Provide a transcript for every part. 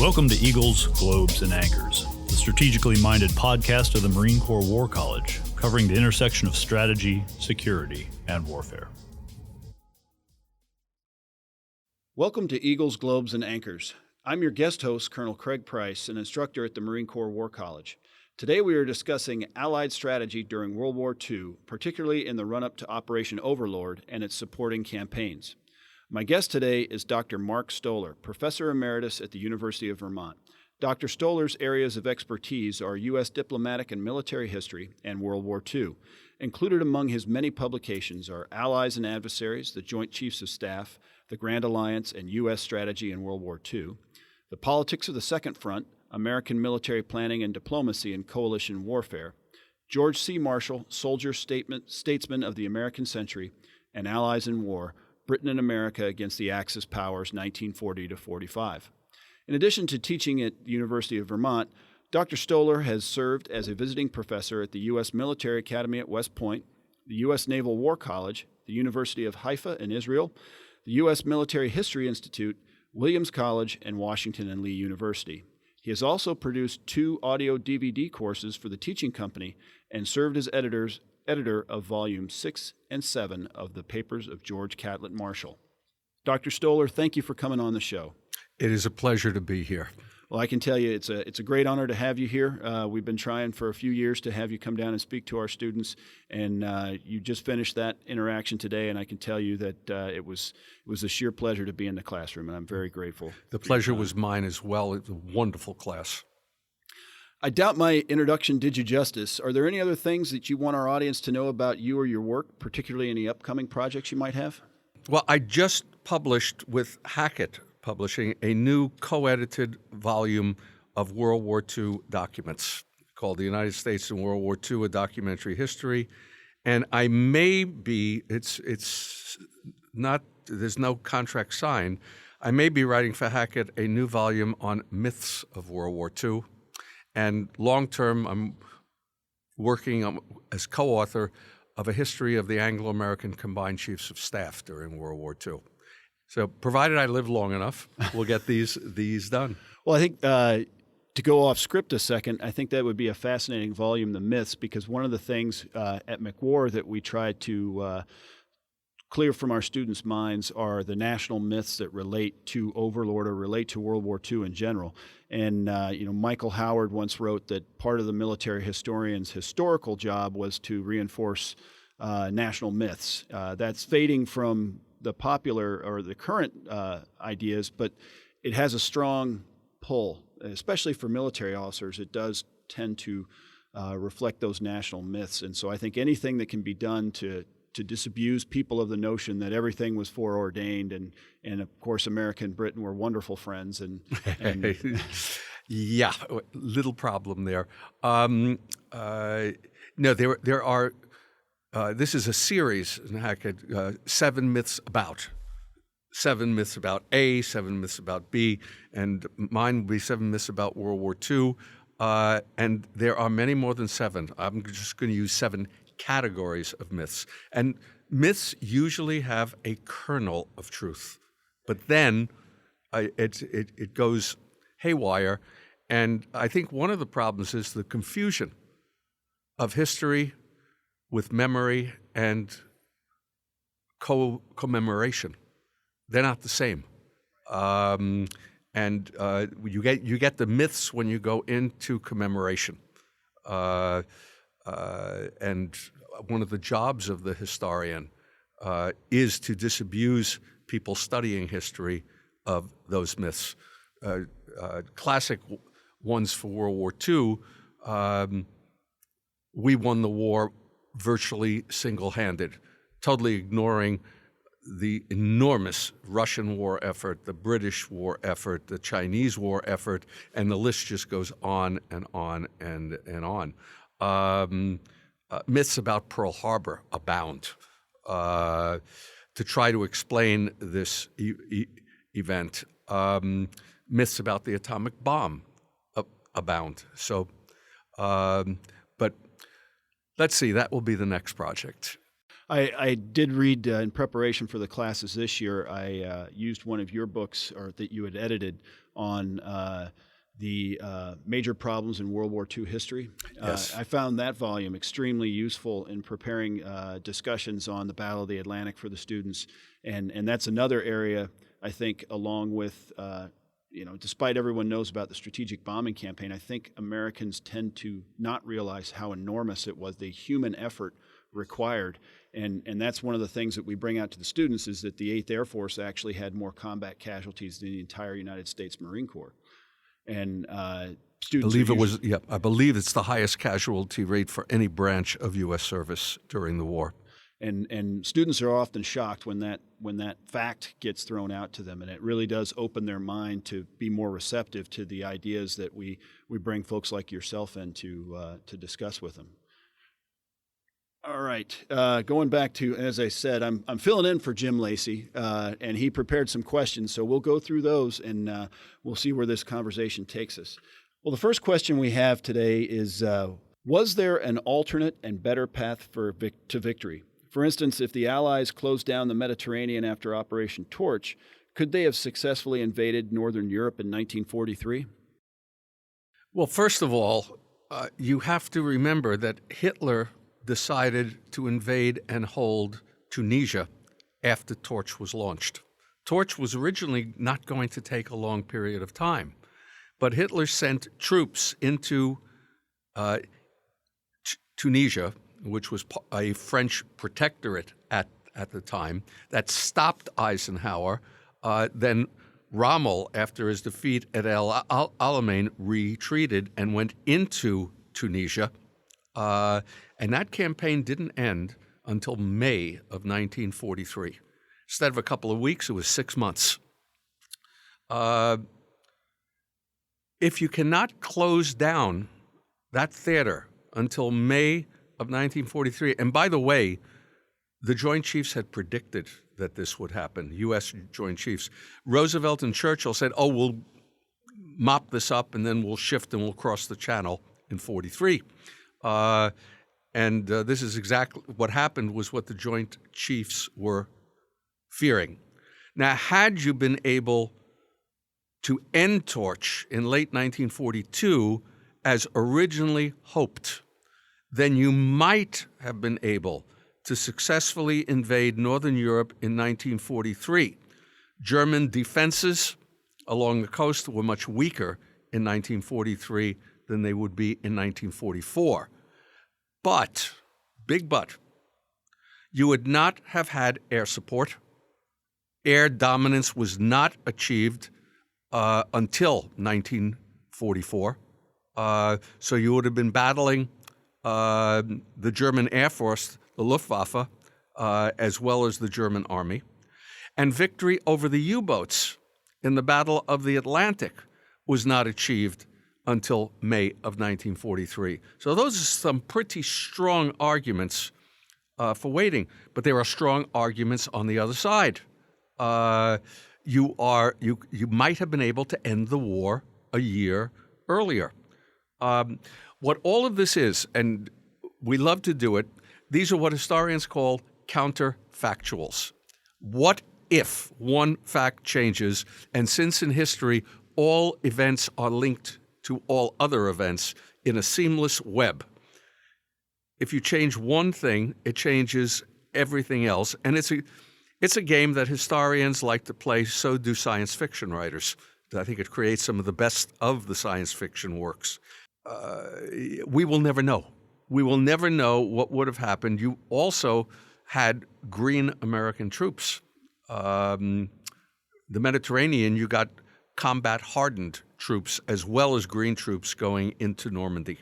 Welcome to Eagles, Globes, and Anchors, the strategically minded podcast of the Marine Corps War College, covering the intersection of strategy, security, and warfare. Welcome to Eagles, Globes, and Anchors. I'm your guest host, Colonel Craig Price, an instructor at the Marine Corps War College. Today we are discussing Allied strategy during World War II, particularly in the run-up to Operation Overlord and its supporting campaigns. My guest today is Dr. Mark Stoller, Professor Emeritus at the University of Vermont. Dr. Stoller's areas of expertise are U.S. diplomatic and military history and World War II. Included among his many publications are Allies and Adversaries, the Joint Chiefs of Staff, the Grand Alliance, and U.S. Strategy in World War II, The Politics of the Second Front, American Military Planning and Diplomacy in Coalition Warfare, George C. Marshall, Soldier Statesman of the American Century, and Allies in War, Britain and America Against the Axis Powers, 1940 to 45. In addition to teaching at the University of Vermont, Dr. Stoller has served as a visiting professor at the U.S. Military Academy at West Point, the U.S. Naval War College, the University of Haifa in Israel, the U.S. Military History Institute, Williams College, and Washington and Lee University. He has also produced 2 audio DVD courses for the teaching company and served as editor of volumes 6 and 7 of the Papers of George Catlett Marshall. Dr. Stoller, thank you for coming on the show. It is a pleasure to be here. Well, I can tell you it's a great honor to have you here. We've been trying for a few years to have you come down and speak to our students, and you just finished that interaction today, and I can tell you that it was a sheer pleasure to be in the classroom, and I'm very grateful. The pleasure was mine as well. It was a wonderful class. I doubt my introduction did you justice. Are there any other things that you want our audience to know about you or your work, particularly any upcoming projects you might have? Well, I just published with Hackett Publishing a new co-edited volume of World War II documents called The United States in World War II, A Documentary History. And I may be, it's not, there's no contract signed, I may be writing for Hackett a new volume on myths of World War II. And long-term, I'm working as co-author of a history of the Anglo-American Combined Chiefs of Staff during World War II. So provided I live long enough, we'll get these done. Well, I think to go off script a second, I think that would be a fascinating volume, The Myths, because one of the things at McWar that we try to clear from our students' minds are the national myths that relate to Overlord or relate to World War II in general. And Michael Howard once wrote that part of the military historian's historical job was to reinforce national myths. That's fading from the popular or the current ideas, but it has a strong pull, especially for military officers. It does tend to reflect those national myths. And so I think anything that can be done to disabuse people of the notion that everything was foreordained and of course America and Britain were wonderful friends and yeah, little problem there. No, there are. This is a series in Hackett, 7 myths about. 7 myths about A, 7 myths about B, and mine will be 7 myths about World War II. And there are many more than 7. I'm just going to use 7 categories of myths. And myths usually have a kernel of truth, but then it goes haywire. And I think one of the problems is the confusion of history with memory and commemoration. They're not the same. You get the myths when you go into commemoration. And one of the jobs of the historian is to disabuse people studying history of those myths. Classic ones for World War II, we won the war virtually single-handed, totally ignoring the enormous Russian war effort, the British war effort, the Chinese war effort, and the list just goes on and on and on. Myths about Pearl Harbor abound. To try to explain this event, myths about the atomic bomb abound. So, but let's see, that will be the next project. I did read in preparation for the classes this year. I used one of your books, or that you had edited, on the major problems in World War II history. Yes. I found that volume extremely useful in preparing discussions on the Battle of the Atlantic for the students, and that's another area, I think, along with despite everyone knows about the strategic bombing campaign, I think Americans tend to not realize how enormous it was, the human effort required. And that's one of the things that we bring out to the students, is that the 8th Air Force actually had more combat casualties than the entire United States Marine Corps. And students I believe it's the highest casualty rate for any branch of U.S. service during the war. And students are often shocked when that fact gets thrown out to them, and it really does open their mind to be more receptive to the ideas that we bring folks like yourself in to discuss with them. All right, going back to, as I said, I'm filling in for Jim Lacey, and he prepared some questions, so we'll go through those and we'll see where this conversation takes us. Well, the first question we have today is, was there an alternate and better path to victory? For instance, if the Allies closed down the Mediterranean after Operation Torch, could they have successfully invaded Northern Europe in 1943? Well, first of all, you have to remember that Hitler decided to invade and hold Tunisia after Torch was launched. Torch was originally not going to take a long period of time, but Hitler sent troops into Tunisia, which was a French protectorate at the time, that stopped Eisenhower. Then Rommel, after his defeat at El Alamein, retreated and went into Tunisia. And that campaign didn't end until May of 1943. Instead of a couple of weeks, it was 6 months. If you cannot close down that theater until May of 1943, and by the way, the Joint Chiefs had predicted that this would happen, U.S. Joint Chiefs. Roosevelt and Churchill said, we'll mop this up and then we'll shift and we'll cross the channel in 43. And this is exactly what happened, was what the Joint Chiefs were fearing. Now, had you been able to end Torch in late 1942, as originally hoped, then you might have been able to successfully invade Northern Europe in 1943. German defenses along the coast were much weaker in 1943 than they would be in 1944. But, big but, you would not have had air support. Air dominance was not achieved until 1944. So you would have been battling the German Air Force, the Luftwaffe, as well as the German Army. And victory over the U-boats in the Battle of the Atlantic was not achieved until May of 1943. So those are some pretty strong arguments for waiting. But there are strong arguments on the other side. You might have been able to end the war a year earlier. What all of this is, and we love to do it, these are what historians call counterfactuals. What if one fact changes, and since in history all events are linked to all other events in a seamless web, if you change one thing, it changes everything else. And it's a game that historians like to play, so do science fiction writers. I think it creates some of the best of the science fiction works. We will never know. We will never know what would have happened. You also had green American troops. The Mediterranean, you got combat-hardened troops as well as green troops going into Normandy.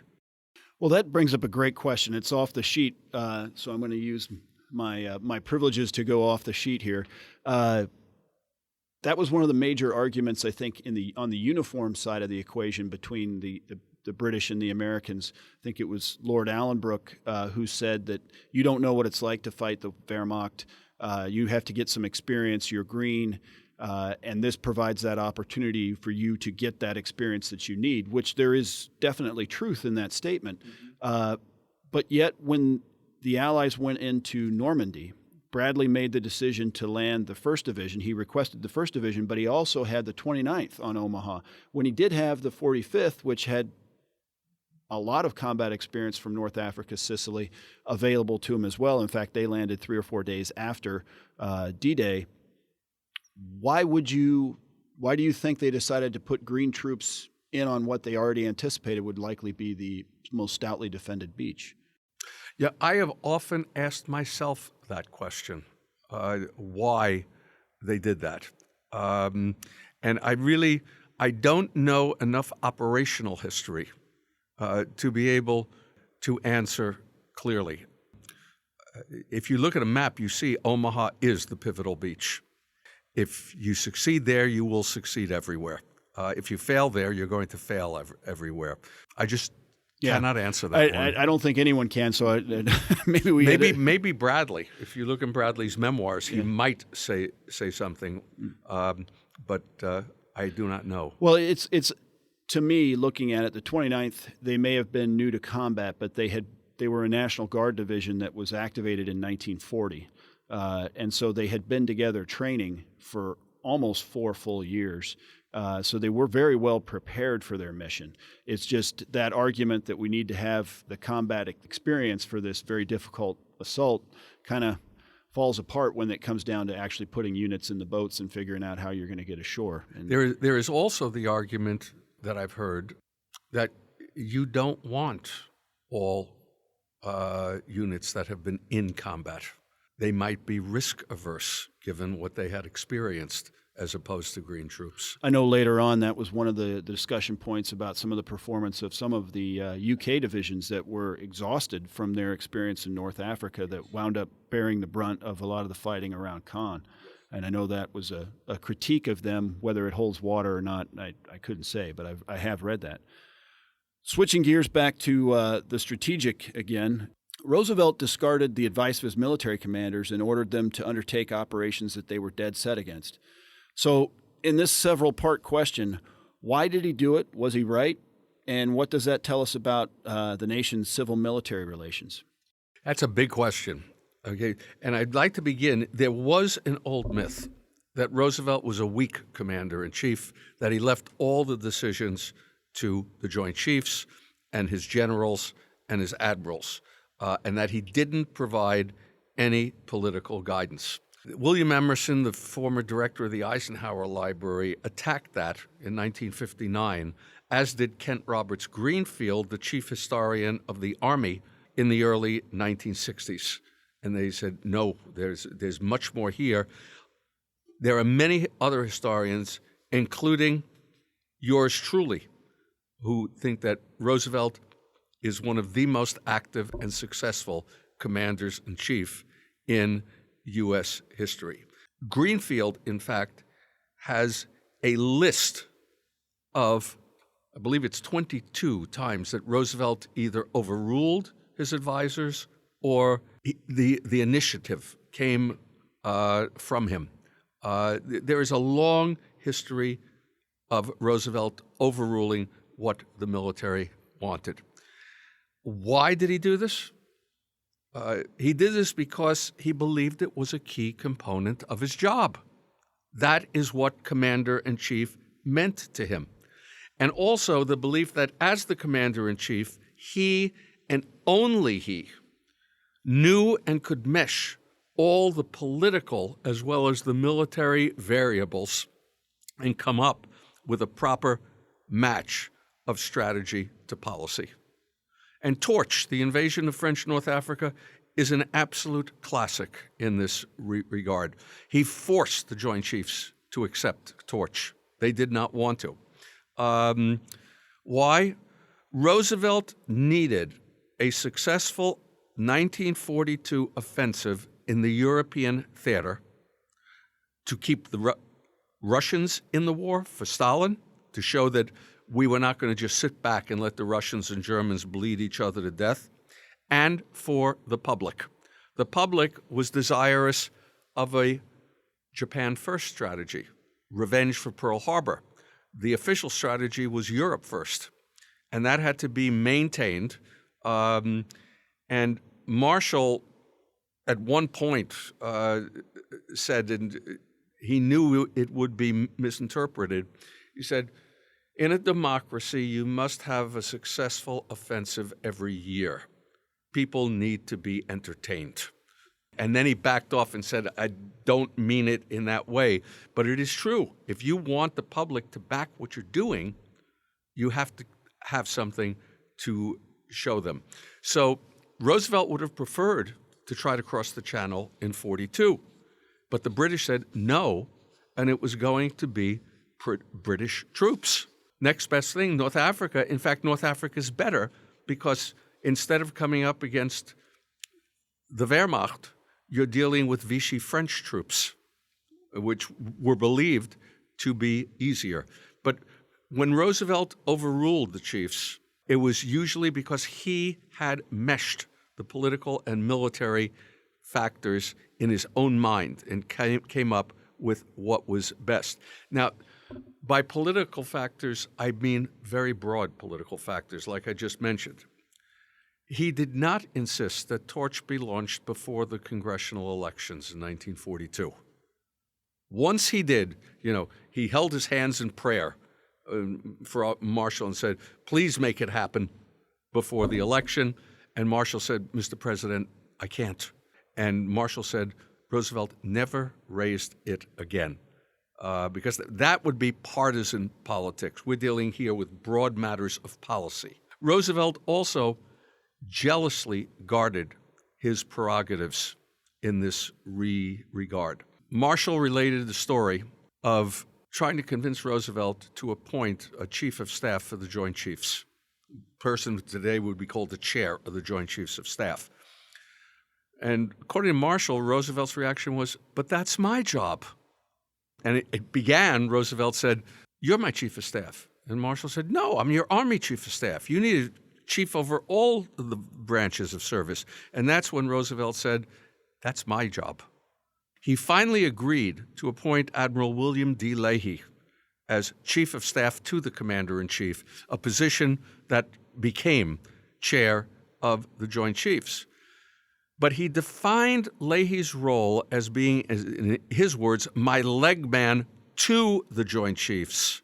Well, that brings up a great question. It's off the sheet, so I'm going to use my privileges to go off the sheet here. That was one of the major arguments, I think, on the uniform side of the equation between the British and the Americans. I think it was Lord Allenbrook who said that you don't know what it's like to fight the Wehrmacht. You have to get some experience. You're green, and this provides that opportunity for you to get that experience that you need, which there is definitely truth in that statement. But yet when the Allies went into Normandy, Bradley made the decision to land the 1st Division. He requested the 1st Division, but he also had the 29th on Omaha. When he did have the 45th, which had a lot of combat experience from North Africa, Sicily, available to him as well. In fact, they landed 3 or 4 days after D-Day. Why do you think they decided to put Green troops in on what they already anticipated would likely be the most stoutly defended beach? Yeah, I have often asked myself that question, why they did that. And I don't know enough operational history to be able to answer clearly. If you look at a map, you see Omaha is the pivotal beach. If you succeed there, you will succeed everywhere. If you fail there, you're going to fail everywhere. I just cannot answer that one. I don't think anyone can. So maybe Bradley. If you look in Bradley's memoirs, he might say something, but I do not know. Well, it's to me, looking at it, the 29th, they may have been new to combat, but they were a National Guard division that was activated in 1940, and so they had been together training for almost 4 full years. So they were very well prepared for their mission. It's just that argument that we need to have the combat experience for this very difficult assault kind of falls apart when it comes down to actually putting units in the boats and figuring out how you're going to get ashore. And there is also the argument that I've heard that you don't want all units that have been in combat. They might be risk averse given what they had experienced, as opposed to Green troops. I know later on that was one of the discussion points about some of the performance of some of the UK divisions that were exhausted from their experience in North Africa that wound up bearing the brunt of a lot of the fighting around Caen. And I know that was a critique of them. Whether it holds water or not, I couldn't say, but I have read that. Switching gears back to the strategic again, Roosevelt discarded the advice of his military commanders and ordered them to undertake operations that they were dead set against. So in this several-part question, why did he do it? Was he right? And what does that tell us about the nation's civil-military relations? That's a big question. Okay, and I'd like to begin. There was an old myth that Roosevelt was a weak commander-in-chief, that he left all the decisions to the Joint Chiefs and his generals and his admirals, and that he didn't provide any political guidance. William Emerson, the former director of the Eisenhower Library, attacked that in 1959, as did Kent Roberts Greenfield, the chief historian of the Army, in the early 1960s. And they said, no, there's much more here. There are many other historians, including yours truly, who think that Roosevelt is one of the most active and successful commanders-in-chief in U.S. history. Greenfield, in fact, has a list of, I believe it's 22 times that Roosevelt either overruled his advisors or the initiative came from him. There is a long history of Roosevelt overruling what the military wanted. Why did he do this? He did this because he believed it was a key component of his job. That is what commander-in-chief meant to him. And also the belief that as the commander-in-chief, he and only he knew and could mesh all the political as well as the military variables and come up with a proper match of strategy to policy. And Torch, the invasion of French North Africa, is an absolute classic in this regard. He forced the Joint Chiefs to accept Torch. They did not want to. Why? Roosevelt needed a successful 1942 offensive in the European theater to keep the Russians in the war for Stalin, to show that we were not going to just sit back and let the Russians and Germans bleed each other to death, and for the public. The public was desirous of a Japan first strategy, revenge for Pearl Harbor. The official strategy was Europe first, and that had to be maintained. And Marshall, at one point, said, and he knew it would be misinterpreted, he said, in a democracy, you must have a successful offensive every year. People need to be entertained. And then he backed off and said, I don't mean it in that way, but it is true. If you want the public to back what you're doing, you have to have something to show them. So Roosevelt would have preferred to try to cross the channel in 42, but the British said no, and it was going to be British troops. Next best thing, North Africa. In fact, North Africa is better because instead of coming up against the Wehrmacht, you're dealing with Vichy French troops, which were believed to be easier. But when Roosevelt overruled the chiefs, it was usually because he had meshed the political and military factors in his own mind and came up with what was best. Now, by political factors, I mean very broad political factors, like I just mentioned. He did not insist that torch be launched before the congressional elections in 1942. Once he did, he held his hands in prayer for Marshall and said, please make it happen before the election. And Marshall said, Mr. President, I can't. And Marshall said, Roosevelt never raised it again. Because that would be partisan politics. We're dealing here with broad matters of policy. Roosevelt also jealously guarded his prerogatives in this regard. Marshall related the story of trying to convince Roosevelt to appoint a chief of staff for the Joint Chiefs. Person today would be called the chair of the Joint Chiefs of Staff. And according to Marshall, Roosevelt's reaction was, but that's my job. And it began, Roosevelt said, you're my chief of staff. And Marshall said, no, I'm your Army chief of staff. You need a chief over all the branches of service. And that's when Roosevelt said, that's my job. He finally agreed to appoint Admiral William D. Leahy as chief of staff to the commander-in-chief, a position that became chair of the Joint Chiefs. But he defined Leahy's role as being, in his words, my leg man to the Joint Chiefs,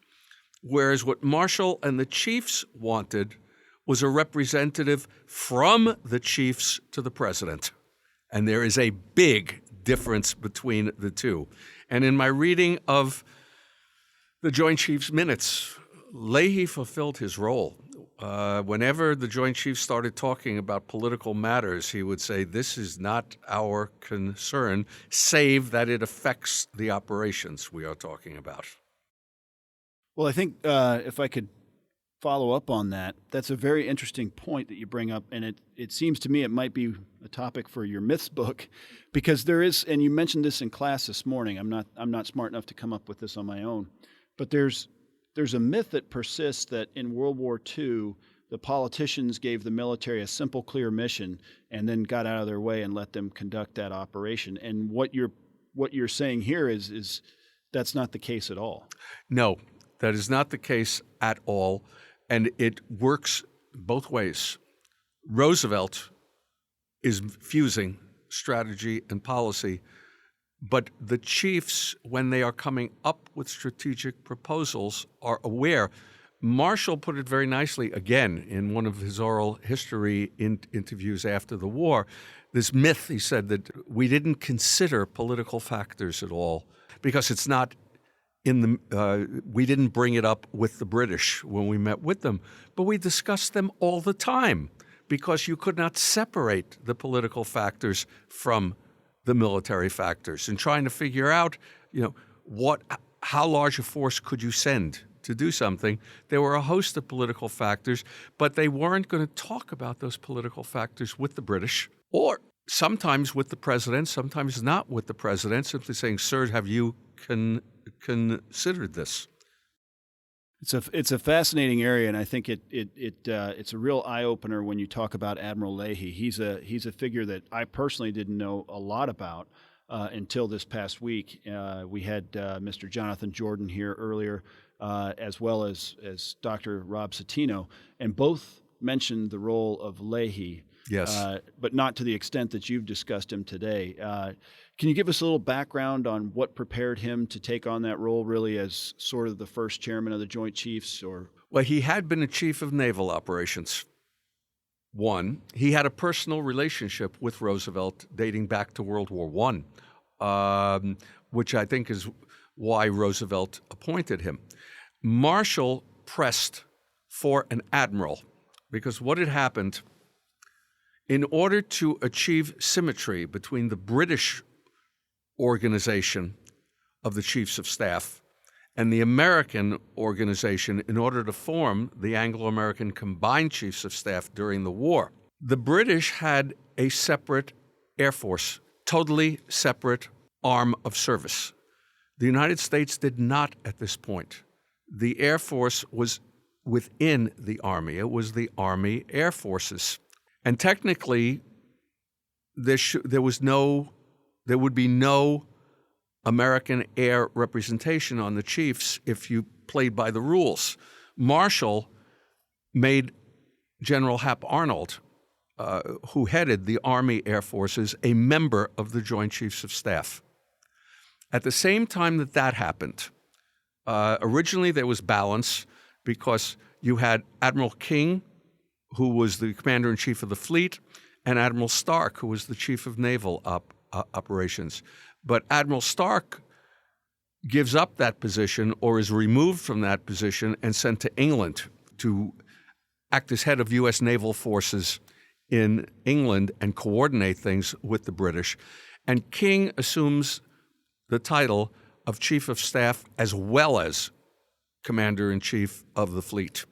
whereas what Marshall and the chiefs wanted was a representative from the chiefs to the president. And there is a big difference between the two. And in my reading of the Joint Chiefs minutes, Leahy fulfilled his role. Whenever the Joint Chiefs started talking about political matters, he would say, this is not our concern, save that it affects the operations we are talking about. Well, I think if I could follow up on that, that's a very interesting point that you bring up, and it seems to me it might be a topic for your myths book, because there is, and you mentioned this in class this morning, I'm not smart enough to come up with this on my own, but there's a myth that persists that in World War II, the politicians gave the military a simple, clear mission and then got out of their way and let them conduct that operation. And what you're saying here is that's not the case at all. No, that is not the case at all. And it works both ways. Roosevelt is fusing strategy and policy, but the chiefs, when they are coming up with strategic proposals, are aware. Marshall put it very nicely, again, in one of his oral history interviews after the war. This myth, he said, that we didn't consider political factors at all because it's not in the, we didn't bring it up with the British when we met with them, but we discussed them all the time because you could not separate the political factors from the military factors. And trying to figure out, how large a force could you send to do something? There were a host of political factors, but they weren't going to talk about those political factors with the British, or sometimes with the president, sometimes not with the president, simply saying, sir, have you considered this? It's a fascinating area, and I think it's a real eye opener when you talk about Admiral Leahy. He's a figure that I personally didn't know a lot about until this past week. We had Mr. Jonathan Jordan here earlier, as well as Dr. Rob Citino, and both mentioned the role of Leahy Yes. But not to the extent that you've discussed him today. Can you give us a little background on what prepared him to take on that role, really, as sort of the first chairman of the Joint Chiefs? Well, he had been a chief of naval operations. One, he had a personal relationship with Roosevelt dating back to World War I, which I think is why Roosevelt appointed him. Marshall pressed for an admiral because what had happened, in order to achieve symmetry between the British organization of the Chiefs of Staff and the American organization, in order to form the Anglo-American Combined Chiefs of Staff during the war, the British had a separate Air Force, totally separate arm of service. The United States did not at this point. The Air Force was within the Army. It was the Army Air Forces. And technically, there would be no American air representation on the chiefs if you played by the rules. Marshall made General Hap Arnold, who headed the Army Air Forces, a member of the Joint Chiefs of Staff. At the same time that happened, originally there was balance because you had Admiral King, who was the commander-in-chief of the fleet, and Admiral Stark, who was the chief of naval operations. But Admiral Stark gives up that position or is removed from that position and sent to England to act as head of U.S. naval forces in England and coordinate things with the British. And King assumes the title of Chief of Staff as well as Commander-in-Chief of the fleet.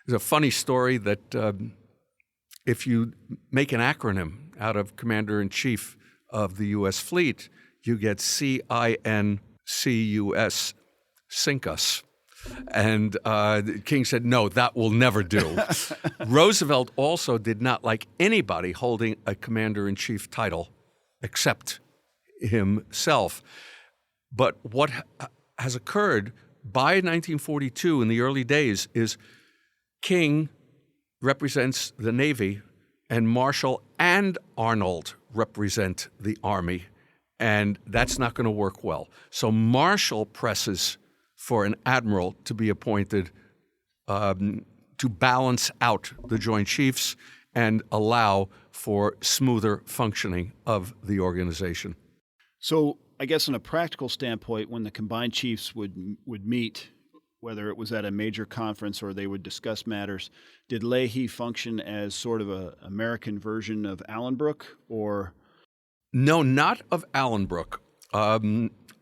There's a funny story that if you make an acronym out of Commander-in-Chief of the U.S. fleet, you get CINCUS, CINCUS. And King said, no, that will never do. Roosevelt also did not like anybody holding a commander-in-chief title except himself. But what has occurred by 1942 in the early days is King represents the Navy and Marshall and Arnold represent the Army. And that's not going to work well. So Marshall presses for an admiral to be appointed to balance out the Joint Chiefs and allow for smoother functioning of the organization. So I guess on a practical standpoint, when the Combined Chiefs would meet, whether it was at a major conference or they would discuss matters, did Leahy function as sort of an American version of Allenbrook, or? No, not of Allenbrook,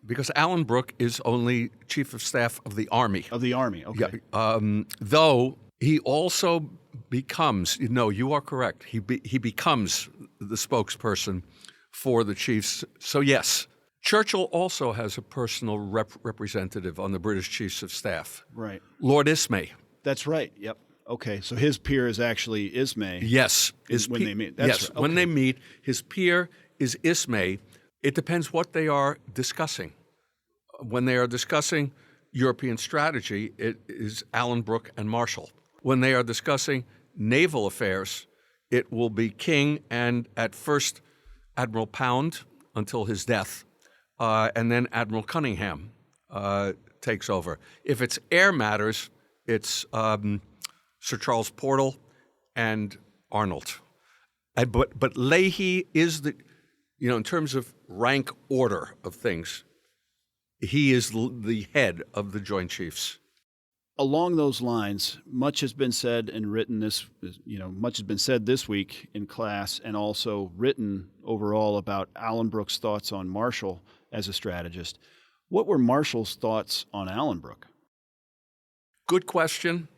because Allenbrook is only Chief of Staff of the Army. Of the Army, okay. Yeah, though he also becomes, no, you are correct, he becomes the spokesperson for the chiefs. So yes, Churchill also has a personal representative on the British Chiefs of Staff. Right. Lord Ismay. That's right, yep. Okay, so his peer is actually Ismay. Yes. When they meet. Yes, right. Okay. When they meet, his peer is Ismay. It depends what they are discussing. When they are discussing European strategy, it is Allenbrook and Marshall. When they are discussing naval affairs, it will be King and at first Admiral Pound until his death, and then Admiral Cunningham takes over. If it's air matters, it's Sir Charles Portal and Arnold. But Leahy is in terms of rank order of things, he is the head of the Joint Chiefs. Along those lines, much has been said and written much has been said this week in class and also written overall about Allenbrook's thoughts on Marshall as a strategist. What were Marshall's thoughts on Allenbrook? Good question,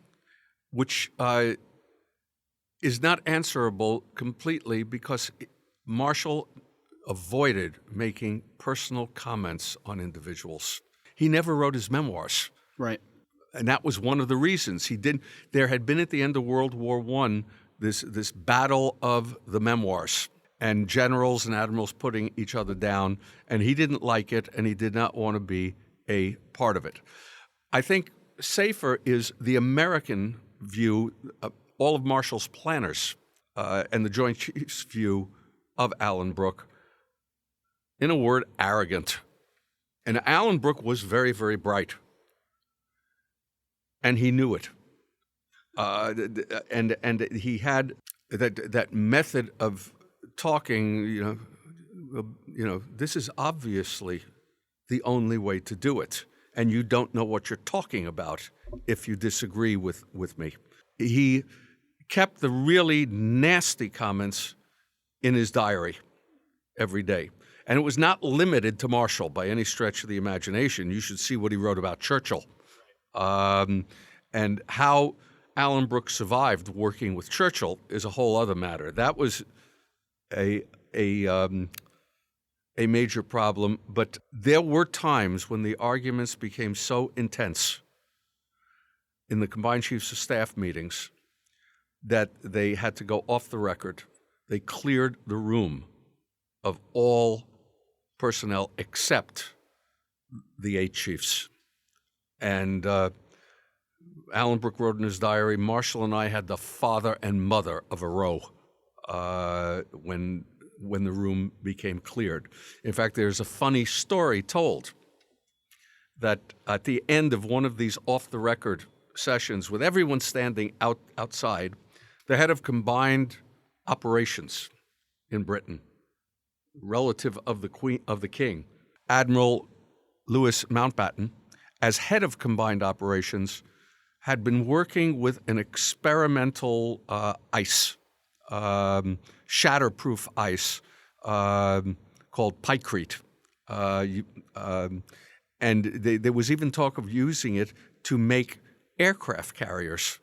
which is not answerable completely because Marshall avoided making personal comments on individuals. He never wrote his memoirs. Right. And that was one of the reasons he didn't. There had been at the end of World War I this battle of the memoirs and generals and admirals putting each other down, and he didn't like it, and he did not want to be a part of it. I think safer is the American view. All of Marshall's planners and the Joint Chiefs view of Allenbrook. In a word, arrogant. And Allenbrook was very, very bright. And he knew it. And he had that method of talking, this is obviously the only way to do it. And you don't know what you're talking about if you disagree with me. He kept the really nasty comments in his diary every day. And it was not limited to Marshall by any stretch of the imagination. You should see what he wrote about Churchill, and how Allenbrook survived working with Churchill is a whole other matter. That was a major problem, but there were times when the arguments became so intense in the Combined Chiefs of Staff meetings that they had to go off the record. They cleared the room of all personnel except the 8 chiefs. And Allenbrook wrote in his diary, Marshall and I had the father and mother of a row when the room became cleared. In fact, there's a funny story told that at the end of one of these off-the-record sessions, with everyone standing outside, the head of combined operations in Britain, relative of the King, Admiral Louis Mountbatten, as head of combined operations, had been working with an experimental ice, shatterproof ice, called pykrete. And there was even talk of using it to make aircraft carriers.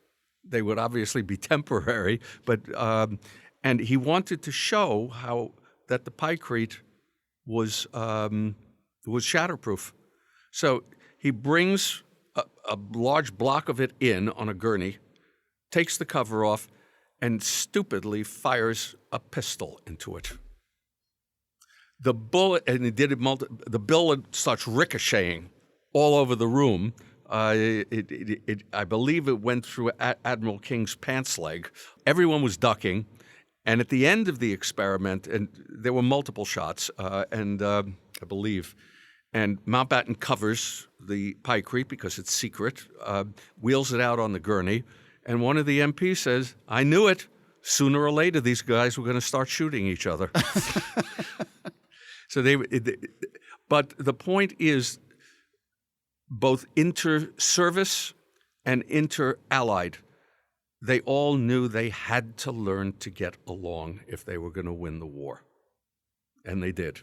They would obviously be temporary, but and he wanted to show how that the pykrete was shatterproof. So he brings a large block of it in on a gurney, takes the cover off, and stupidly fires a pistol into it. The bullet, and he did it the bullet starts ricocheting all over the room. I believe it went through Admiral King's pants leg. Everyone was ducking. And at the end of the experiment, and there were multiple shots, I believe, and Mountbatten covers the pykrete because it's secret, wheels it out on the gurney, and one of the MPs says, I knew it. Sooner or later, these guys were going to start shooting each other. So but the point is, both inter-service and inter-allied, they all knew they had to learn to get along if they were going to win the war. And they did.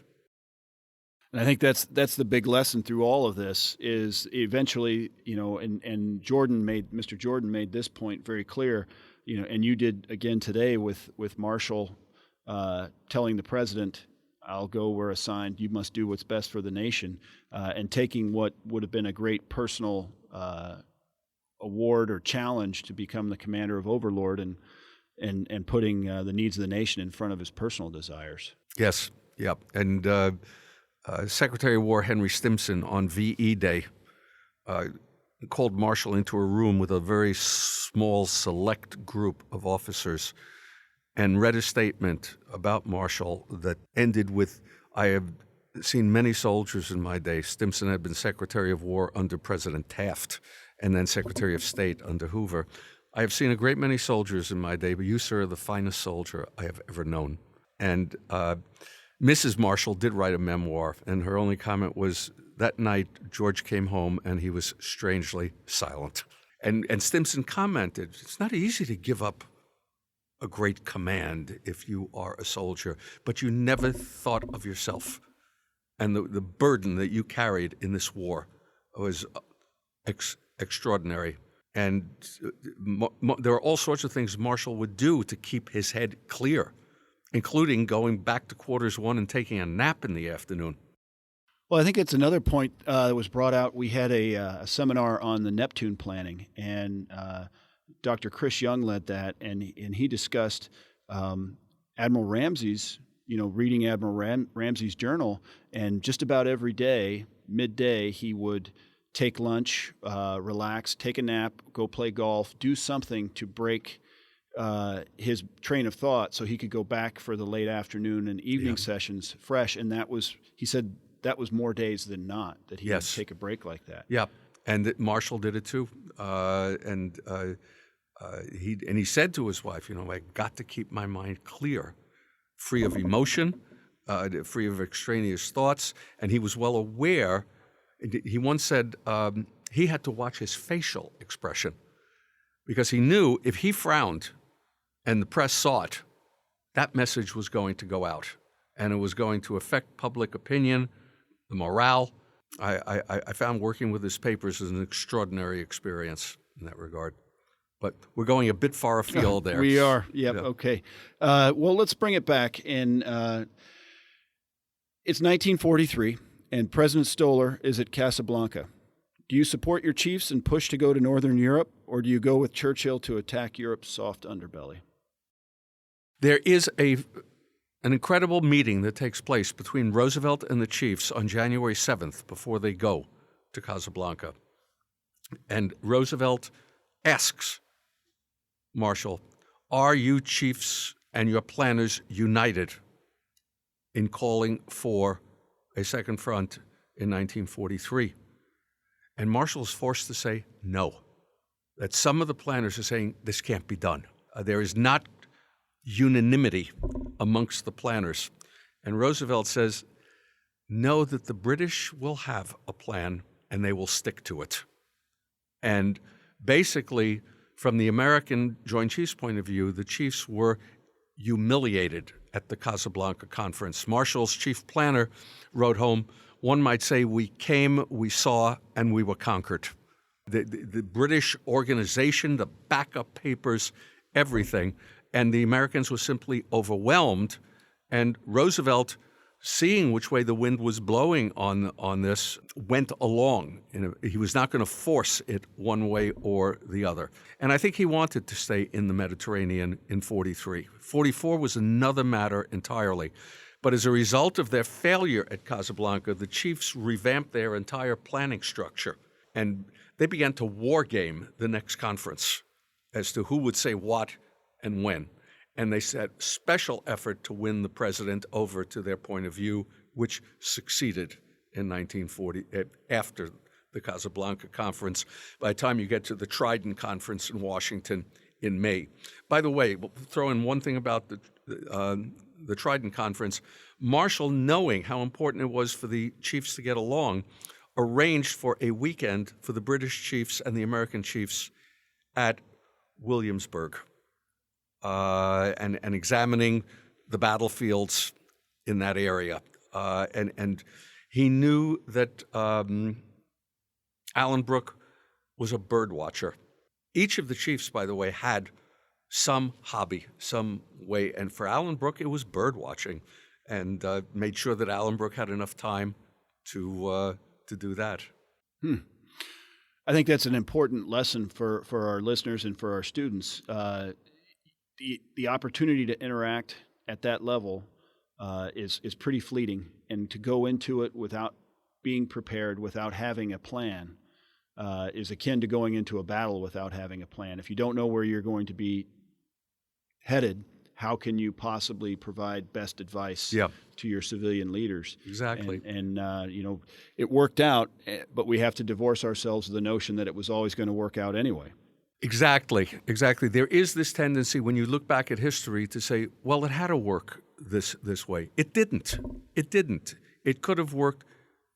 And I think that's the big lesson through all of this is eventually, and Mr. Jordan made this point very clear, and you did again today with Marshall telling the president, I'll go where assigned, you must do what's best for the nation, and taking what would have been a great personal award or challenge to become the commander of Overlord and putting the needs of the nation in front of his personal desires. Yes, yeah. And Secretary of War Henry Stimson on VE Day called Marshall into a room with a very small select group of officers and read a statement about Marshall that ended with, I have seen many soldiers in my day. Stimson had been Secretary of War under President Taft and then Secretary of State under Hoover. I have seen a great many soldiers in my day, but you, sir, are the finest soldier I have ever known. And Mrs. Marshall did write a memoir, and her only comment was, that night, George came home and he was strangely silent. And Stimson commented, it's not easy to give up a great command if you are a soldier, but you never thought of yourself. And the burden that you carried in this war was extraordinary. And there are all sorts of things Marshall would do to keep his head clear, including going back to Quarters 1 and taking a nap in the afternoon. Well, I think it's another point that was brought out. We had a seminar on the Neptune planning, and Dr. Chris Young led that, and he discussed Admiral Ramsey's, reading Admiral Ramsey's journal, and just about every day, midday, he would take lunch, relax, take a nap, go play golf, do something to break his train of thought so he could go back for the late afternoon and evening sessions fresh. And he said that was more days than not that he would take a break like that. Yeah, and Marshall did it too. He said to his wife, I got to keep my mind clear, free of emotion, free of extraneous thoughts. And he was well aware. He once said he had to watch his facial expression because he knew if he frowned and the press saw it, that message was going to go out and it was going to affect public opinion, the morale. I found working with his papers is an extraordinary experience in that regard. But we're going a bit far afield there. We are. Yep. Yeah. Okay. Well, let's bring it back. It's 1943, and President Stoller is at Casablanca. Do you support your chiefs and push to go to Northern Europe, or do you go with Churchill to attack Europe's soft underbelly? There is an incredible meeting that takes place between Roosevelt and the chiefs on January 7th before they go to Casablanca. And Roosevelt asks Marshall, are you chiefs and your planners united in calling for a second front in 1943? And Marshall is forced to say no, that some of the planners are saying this can't be done. There is not unanimity amongst the planners. And Roosevelt says, know that the British will have a plan and they will stick to it. And basically, from the American Joint Chiefs point of view, the chiefs were humiliated at the Casablanca conference. Marshall's chief planner wrote home, one might say, we came, we saw, and we were conquered. The British organization, the backup papers, everything, and the Americans were simply overwhelmed. And Roosevelt, seeing which way the wind was blowing on this, went along. He was not going to force it one way or the other. And I think he wanted to stay in the Mediterranean in 43. 44 was another matter entirely. But as a result of their failure at Casablanca, the chiefs revamped their entire planning structure. And they began to war game the next conference as to who would say what and when. And they set special effort to win the president over to their point of view, which succeeded in 1940, after the Casablanca conference, by the time you get to the Trident conference in Washington in May. By the way, we'll throw in one thing about the Trident conference. Marshall, knowing how important it was for the chiefs to get along, arranged for a weekend for the British chiefs and the American chiefs at Williamsburg. And examining the battlefields in that area. And he knew that Allen Brooke was a bird watcher. Each of the chiefs, by the way, had some hobby, some way. And for Allen Brooke, it was bird watching, and made sure that Allen Brooke had enough time to do that. I think that's an important lesson for our listeners and for our students. The opportunity to interact at that level is pretty fleeting, and to go into it without being prepared, without having a plan, is akin to going into a battle without having a plan. If you don't know where you're going to be headed, how can you possibly provide best advice to your civilian leaders? Exactly. And it worked out, but we have to divorce ourselves of the notion that it was always going to work out anyway. Exactly. There is this tendency when you look back at history to say, well, it had to work this way. It didn't. It could have worked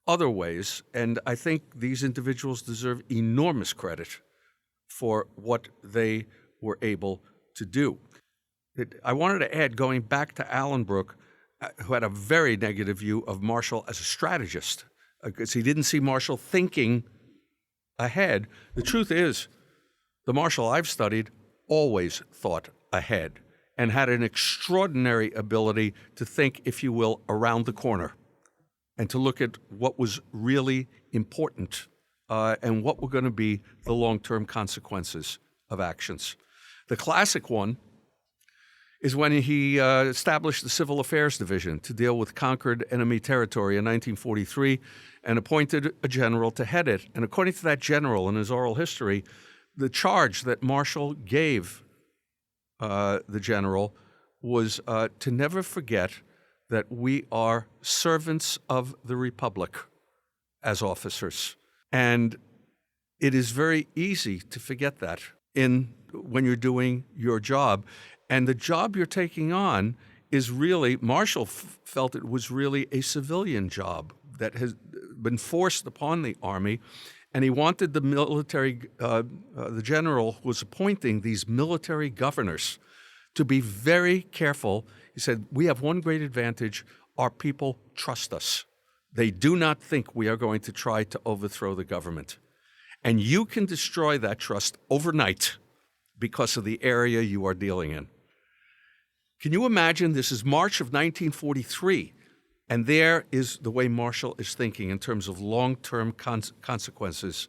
other ways, and I think these individuals deserve enormous credit for what they were able to do. I wanted to add, going back to Allen Brooke, who had a very negative view of Marshall as a strategist, because he didn't see Marshall thinking ahead. The truth is, the Marshall I've studied always thought ahead and had an extraordinary ability to think, if you will, around the corner and to look at what was really important and what were going to be the long-term consequences of actions. The classic one is when he established the Civil Affairs Division to deal with conquered enemy territory in 1943 and appointed a general to head it. And according to that general in his oral history, the charge that Marshall gave the general, was to never forget that we are servants of the Republic as officers. And it is very easy to forget that when you're doing your job. And the job you're taking on is really, Marshall felt it was really a civilian job that has been forced upon the Army. And he wanted the military, the general who was appointing these military governors to be very careful. He said, we have one great advantage. Our people trust us. They do not think we are going to try to overthrow the government. And you can destroy that trust overnight because of the area you are dealing in. Can you imagine? This is March of 1943, and there is the way Marshall is thinking in terms of long-term consequences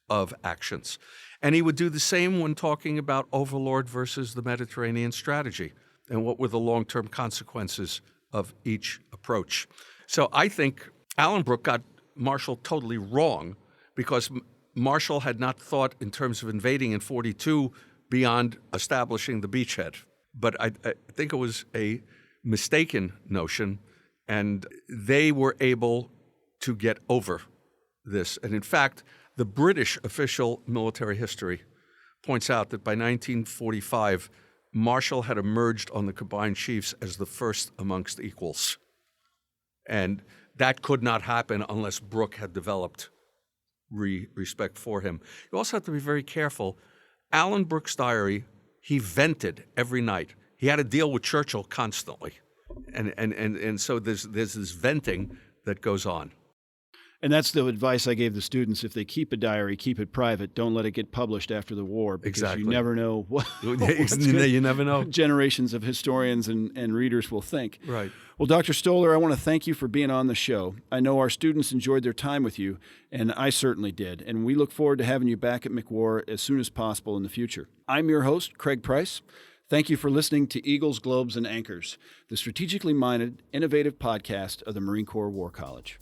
of actions. And he would do the same when talking about Overlord versus the Mediterranean strategy and what were the long-term consequences of each approach. So I think Allenbrook got Marshall totally wrong because Marshall had not thought in terms of invading in 42 beyond establishing the beachhead. But I think it was a mistaken notion, and they were able to get over this. And in fact, the British official military history points out that by 1945, Marshall had emerged on the combined chiefs as the first amongst equals. And that could not happen unless Brooke had developed respect for him. You also have to be very careful. Allenbrook's diary, he vented every night. He had to deal with Churchill constantly. And so there's this venting that goes on. And that's the advice I gave the students. If they keep a diary, keep it private. Don't let it get published after the war, because Exactly. you never know what You never know. generations of historians and readers will think. Right. Well, Dr. Stoller, I want to thank you for being on the show. I know our students enjoyed their time with you, and I certainly did. And we look forward to having you back at McWar as soon as possible in the future. I'm your host, Craig Price. Thank you for listening to Eagles, Globes, and Anchors, the strategically minded, innovative podcast of the Marine Corps War College.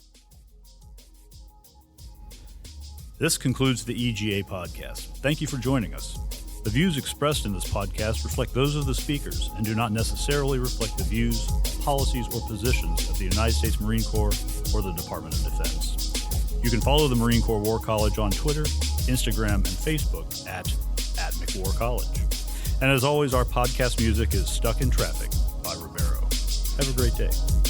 This concludes the EGA podcast. Thank you for joining us. The views expressed in this podcast reflect those of the speakers and do not necessarily reflect the views, policies, or positions of the United States Marine Corps or the Department of Defense. You can follow the Marine Corps War College on Twitter, Instagram, and Facebook at McWar College. And as always, our podcast music is Stuck in Traffic by Rivero. Have a great day.